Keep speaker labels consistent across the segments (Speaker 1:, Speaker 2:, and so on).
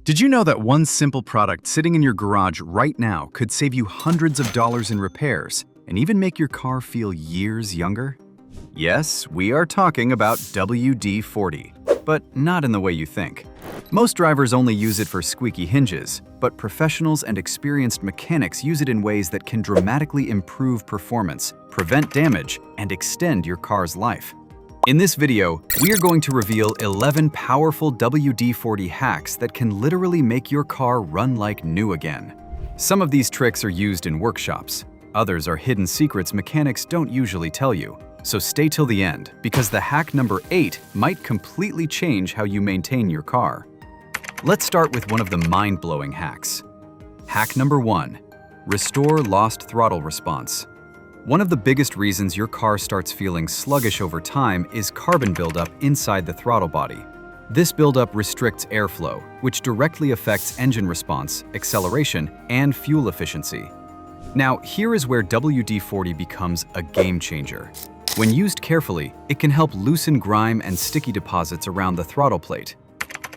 Speaker 1: Did you know that one simple product sitting in your garage right now could save you hundreds of dollars in repairs and even make your car feel years younger? Yes, we are talking about WD-40, but not in the way you think. Most drivers only use it for squeaky hinges, but professionals and experienced mechanics use it in ways that can dramatically improve performance, prevent damage, and extend your car's life. In this video, we are going to reveal 11 powerful WD-40 hacks that can literally make your car run like new again. Some of these tricks are used in workshops. Others are hidden secrets mechanics don't usually tell you. So stay till the end, because the hack number 8 might completely change how you maintain your car. Let's start with one of the mind-blowing hacks. Hack number 1. Restore lost throttle response. One of the biggest reasons your car starts feeling sluggish over time is carbon buildup inside the throttle body. This buildup restricts airflow, which directly affects engine response, acceleration, and fuel efficiency. Now, here is where WD-40 becomes a game changer. When used carefully, it can help loosen grime and sticky deposits around the throttle plate.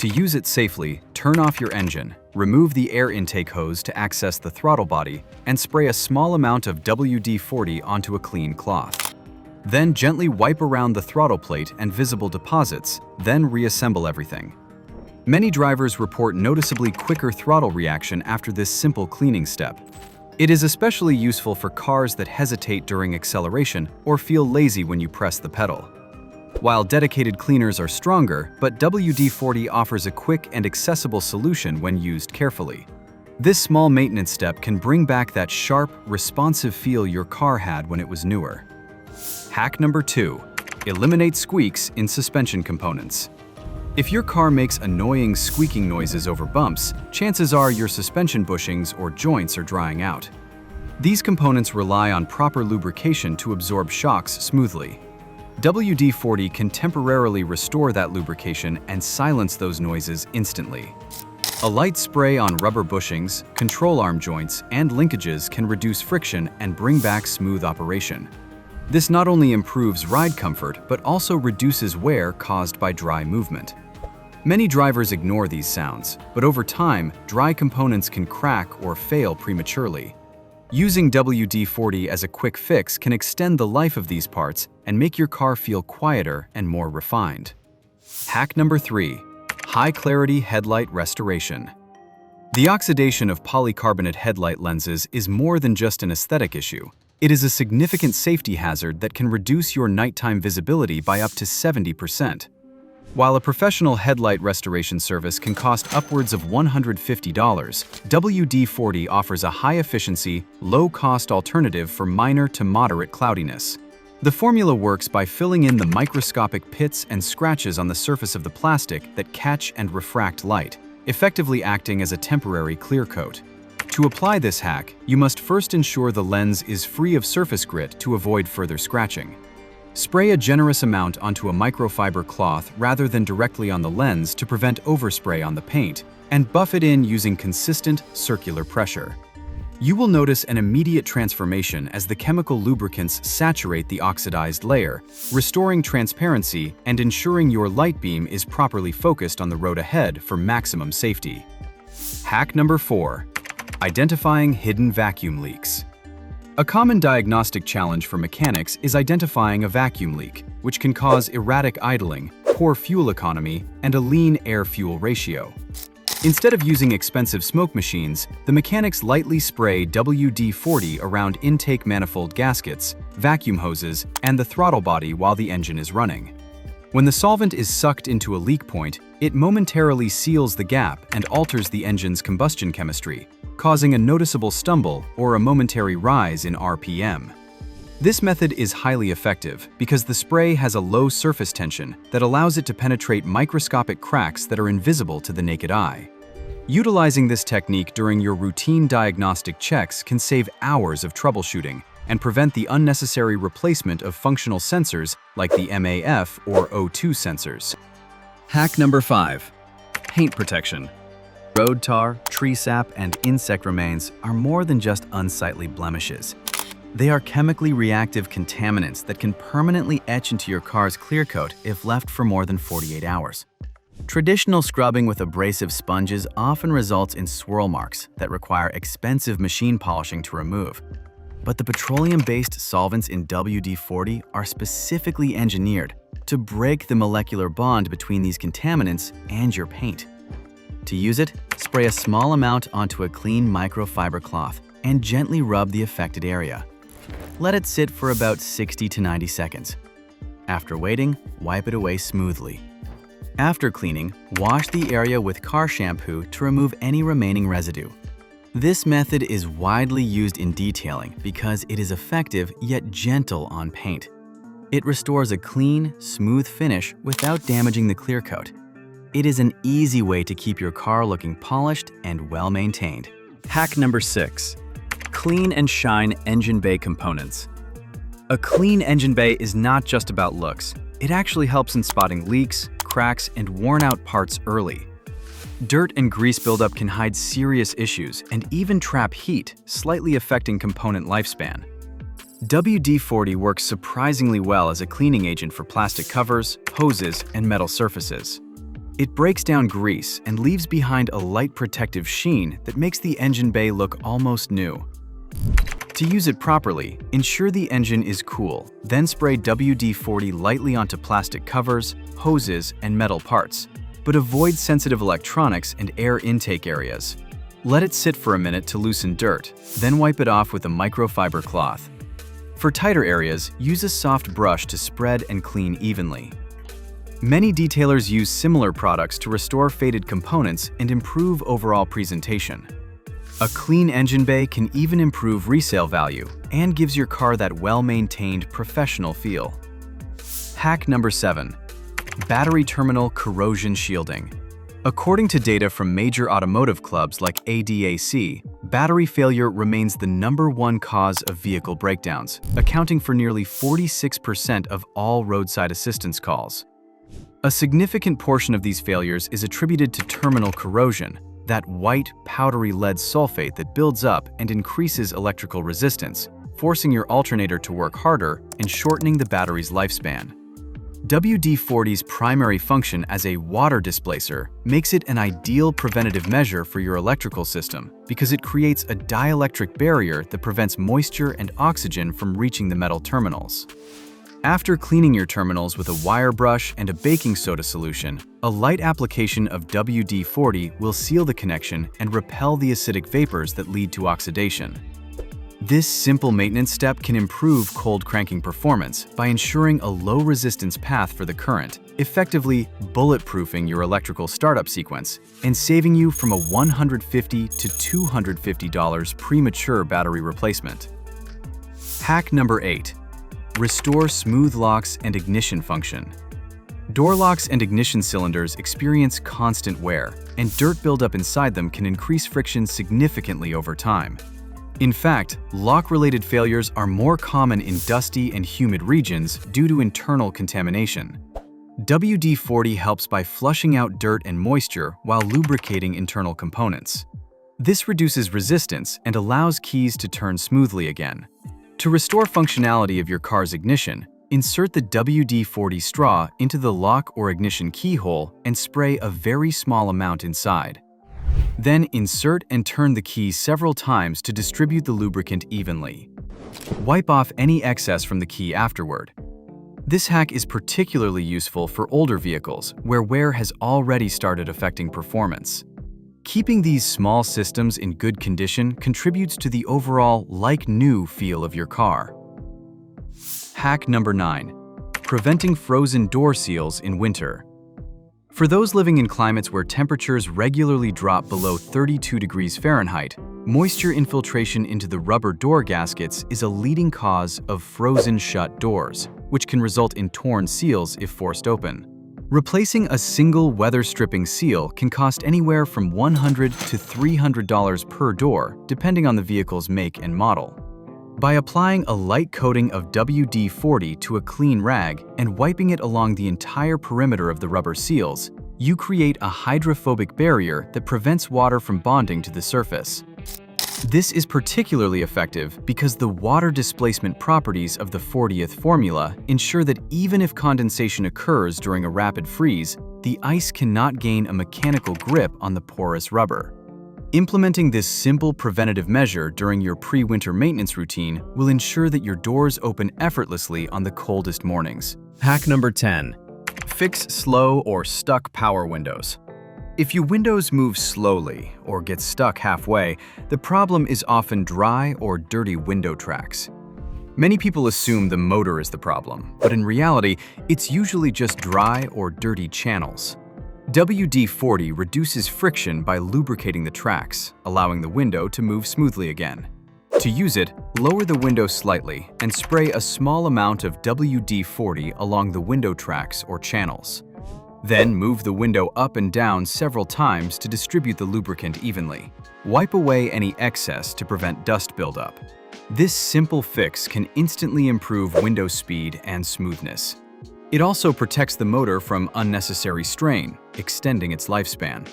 Speaker 1: To use it safely, turn off your engine, remove the air intake hose to access the throttle body, and spray a small amount of WD-40 onto a clean cloth. Then gently wipe around the throttle plate and visible deposits, then reassemble everything. Many drivers report noticeably quicker throttle reaction after this simple cleaning step. It is especially useful for cars that hesitate during acceleration or feel lazy when you press the pedal. While dedicated cleaners are stronger, but WD-40 offers a quick and accessible solution when used carefully. This small maintenance step can bring back that sharp, responsive feel your car had when it was newer. Hack number 2. Eliminate squeaks in suspension components. If your car makes annoying squeaking noises over bumps, chances are your suspension bushings or joints are drying out. These components rely on proper lubrication to absorb shocks smoothly. WD-40 can temporarily restore that lubrication and silence those noises instantly. A light spray on rubber bushings, control arm joints, and linkages can reduce friction and bring back smooth operation. This not only improves ride comfort, but also reduces wear caused by dry movement. Many drivers ignore these sounds, but over time, dry components can crack or fail prematurely. Using WD-40 as a quick fix can extend the life of these parts and make your car feel quieter and more refined. Hack number 3. High-clarity headlight restoration. The oxidation of polycarbonate headlight lenses is more than just an aesthetic issue. It is a significant safety hazard that can reduce your nighttime visibility by up to 70%. While a professional headlight restoration service can cost upwards of $150, WD-40 offers a high-efficiency, low-cost alternative for minor to moderate cloudiness. The formula works by filling in the microscopic pits and scratches on the surface of the plastic that catch and refract light, effectively acting as a temporary clear coat. To apply this hack, you must first ensure the lens is free of surface grit to avoid further scratching. Spray a generous amount onto a microfiber cloth rather than directly on the lens to prevent overspray on the paint, and buff it in using consistent, circular pressure. You will notice an immediate transformation as the chemical lubricants saturate the oxidized layer, restoring transparency and ensuring your light beam is properly focused on the road ahead for maximum safety. Hack number 4. Identifying hidden vacuum leaks. A common diagnostic challenge for mechanics is identifying a vacuum leak, which can cause erratic idling, poor fuel economy, and a lean air-fuel ratio. Instead of using expensive smoke machines, the mechanics lightly spray WD-40 around intake manifold gaskets, vacuum hoses, and the throttle body while the engine is running. When the solvent is sucked into a leak point, it momentarily seals the gap and alters the engine's combustion chemistry, causing a noticeable stumble or a momentary rise in RPM. This method is highly effective because the spray has a low surface tension that allows it to penetrate microscopic cracks that are invisible to the naked eye. Utilizing this technique during your routine diagnostic checks can save hours of troubleshooting and prevent the unnecessary replacement of functional sensors like the MAF or O2 sensors. Hack number 5. Paint protection. Road tar, tree sap, and insect remains are more than just unsightly blemishes. They are chemically reactive contaminants that can permanently etch into your car's clear coat if left for more than 48 hours. Traditional scrubbing with abrasive sponges often results in swirl marks that require expensive machine polishing to remove. But the petroleum-based solvents in WD-40 are specifically engineered to break the molecular bond between these contaminants and your paint. To use it, spray a small amount onto a clean microfiber cloth and gently rub the affected area. Let it sit for about 60 to 90 seconds. After waiting, wipe it away smoothly. After cleaning, wash the area with car shampoo to remove any remaining residue. This method is widely used in detailing because it is effective yet gentle on paint. It restores a clean, smooth finish without damaging the clear coat. It is an easy way to keep your car looking polished and well-maintained. Hack number 6. Clean and shine engine bay components. A clean engine bay is not just about looks. It actually helps in spotting leaks, cracks, and worn-out parts early. Dirt and grease buildup can hide serious issues and even trap heat, slightly affecting component lifespan. WD-40 works surprisingly well as a cleaning agent for plastic covers, hoses, and metal surfaces. It breaks down grease and leaves behind a light protective sheen that makes the engine bay look almost new. To use it properly, ensure the engine is cool, then spray WD-40 lightly onto plastic covers, hoses, and metal parts, but avoid sensitive electronics and air intake areas. Let it sit for a minute to loosen dirt, then wipe it off with a microfiber cloth. For tighter areas, use a soft brush to spread and clean evenly. Many detailers use similar products to restore faded components and improve overall presentation. A clean engine bay can even improve resale value and gives your car that well-maintained professional feel. Hack number 7. Battery terminal corrosion shielding. According to data from major automotive clubs like ADAC, battery failure remains the #1 cause of vehicle breakdowns, accounting for nearly 46% of all roadside assistance calls. A significant portion of these failures is attributed to terminal corrosion, that white, powdery lead sulfate that builds up and increases electrical resistance, forcing your alternator to work harder and shortening the battery's lifespan. WD-40's primary function as a water displacer makes it an ideal preventative measure for your electrical system because it creates a dielectric barrier that prevents moisture and oxygen from reaching the metal terminals. After cleaning your terminals with a wire brush and a baking soda solution, a light application of WD-40 will seal the connection and repel the acidic vapors that lead to oxidation. This simple maintenance step can improve cold cranking performance by ensuring a low-resistance path for the current, effectively bulletproofing your electrical startup sequence and saving you from a $150 to $250 premature battery replacement. Hack number 8. Restore smooth locks and ignition function. Door locks and ignition cylinders experience constant wear, and dirt buildup inside them can increase friction significantly over time. In fact, lock-related failures are more common in dusty and humid regions due to internal contamination. WD-40 helps by flushing out dirt and moisture while lubricating internal components. This reduces resistance and allows keys to turn smoothly again. To restore functionality of your car's ignition, insert the WD-40 straw into the lock or ignition keyhole and spray a very small amount inside. Then insert and turn the key several times to distribute the lubricant evenly. Wipe off any excess from the key afterward. This hack is particularly useful for older vehicles where wear has already started affecting performance. Keeping these small systems in good condition contributes to the overall like-new feel of your car. Hack number 9. Preventing frozen door seals in winter. For those living in climates where temperatures regularly drop below 32 degrees Fahrenheit, moisture infiltration into the rubber door gaskets is a leading cause of frozen shut doors, which can result in torn seals if forced open. Replacing a single weather-stripping seal can cost anywhere from $100 to $300 per door, depending on the vehicle's make and model. By applying a light coating of WD-40 to a clean rag and wiping it along the entire perimeter of the rubber seals, you create a hydrophobic barrier that prevents water from bonding to the surface. This is particularly effective because the water displacement properties of the 40th formula ensure that even if condensation occurs during a rapid freeze, the ice cannot gain a mechanical grip on the porous rubber. Implementing this simple preventative measure during your pre-winter maintenance routine will ensure that your doors open effortlessly on the coldest mornings. Hack number 10. Fix slow or stuck power windows. If your windows move slowly or get stuck halfway, the problem is often dry or dirty window tracks. Many people assume the motor is the problem, but in reality, it's usually just dry or dirty channels. WD-40 reduces friction by lubricating the tracks, allowing the window to move smoothly again. To use it, lower the window slightly and spray a small amount of WD-40 along the window tracks or channels. Then move the window up and down several times to distribute the lubricant evenly. Wipe away any excess to prevent dust buildup. This simple fix can instantly improve window speed and smoothness. It also protects the motor from unnecessary strain, extending its lifespan.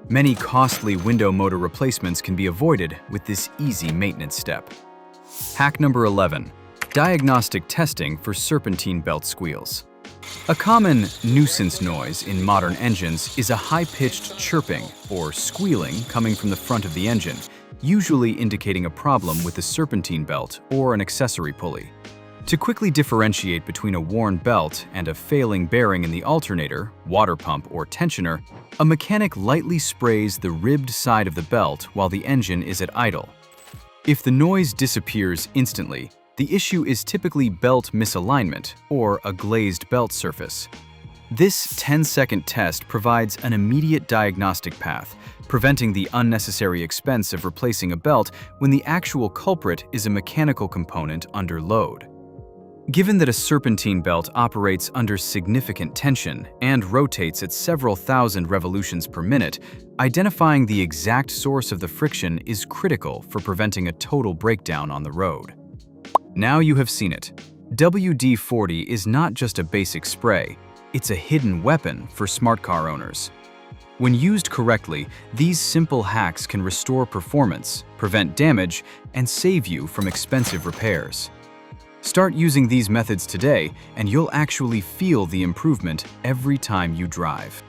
Speaker 1: Many costly window motor replacements can be avoided with this easy maintenance step. Hack number 11. Diagnostic testing for serpentine belt squeals. A common nuisance noise in modern engines is a high-pitched chirping or squealing coming from the front of the engine, usually indicating a problem with the serpentine belt or an accessory pulley. To quickly differentiate between a worn belt and a failing bearing in the alternator, water pump, or tensioner, a mechanic lightly sprays the ribbed side of the belt while the engine is at idle. If the noise disappears instantly, the issue is typically belt misalignment or a glazed belt surface. This 10-second test provides an immediate diagnostic path, preventing the unnecessary expense of replacing a belt when the actual culprit is a mechanical component under load. Given that a serpentine belt operates under significant tension and rotates at several thousand revolutions per minute, identifying the exact source of the friction is critical for preventing a total breakdown on the road. Now you have seen it. WD-40 is not just a basic spray, it's a hidden weapon for smart car owners. When used correctly, these simple hacks can restore performance, prevent damage, and save you from expensive repairs. Start using these methods today, and you'll actually feel the improvement every time you drive.